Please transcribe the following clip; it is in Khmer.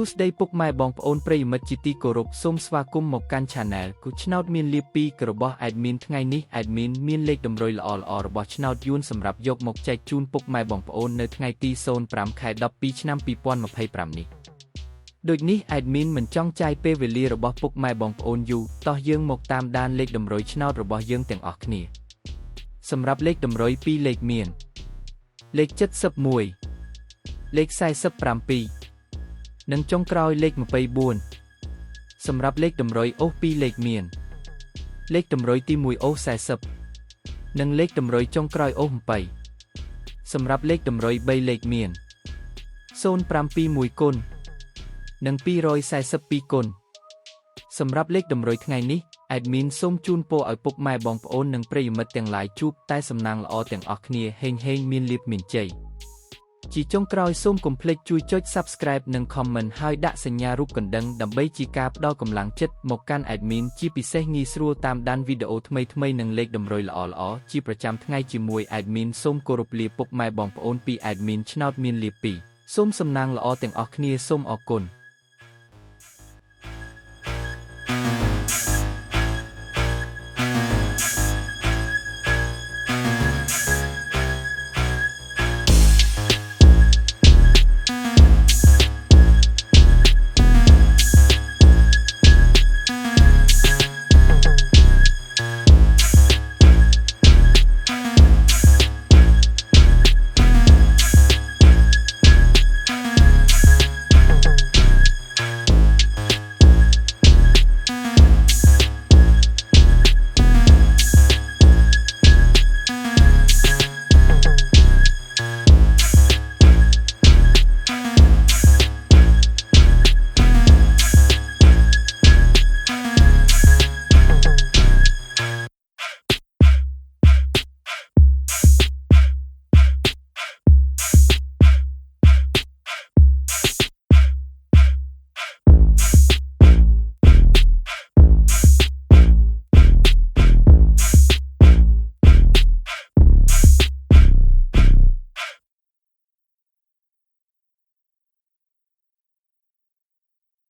សួស្តីពុកម៉ែបងប្អូនប្រិយមិត្តជាទីគោរពសូមស្វាគមន៍មកកាន់ Channel គូឆ្នោតមានលៀប2របស់ Admin ថ្ងៃនេះ Admin មានលេខតម្រុយល្អៗរបស់ឆ្នោតយួនសម្រាប់យកមកចែកជូនពុកម៉ែបងប្អូននៅថ្ងៃទី05 ខែ 12 ឆ្នាំ 2025 នេះដូចនេះ Admin មិនចង់ចាយពេលវេលារបស់ពុកម៉ែបងប្អូនយូរតោះយើងមកតាមដានលេខតម្រុយឆ្នោតរបស់យើងទាំងអស់គ្នាសម្រាប់លេខតម្រុយ2លេខមានលេខ71លេខ47និងចុងក្រោយលេខ24សម្រាប់លេខតម្រុយអូស2លេខមានលេខតម្រុយទី1អូស40និងលេខតម្រុយចុងក្រោយអូស20សម្រាប់លេខតម្រុយ3លេខមាន051គុណនិង242គុណសម្រាប់លេខតម្រុយថ្ងៃនេះ Admin សូមជូនពរឲ្យពុកម៉ែបងប្អូននិងប្រិយមិត្តទាំងឡាយជួបតែសំណាងល្អទាំងអស់គ្នាហេងមានលាភមានជ័យជាចុងក្រោយសូមកុំភ្លេចជួយចុច Subscribe និង Comment ហើយដាក់សញ្ញារូបកណ្ដឹងដើម្បីជាការផ្ដល់កម្លាំងចិត្តមកកាន់ Admin ជាពិសេសងាយស្រួលតាមដានវីដេអូថ្មីៗនិងលេខតម្រុយល្អៗជាប្រចាំថ្ងៃជាមួយ Admin សូមគោរពលាពុកម៉ែបងប្អូនពី Admin ឆ្នោតមានលាភ2សូមសំណាងល្អទាំងអស់គ្នាសូមអរគុណ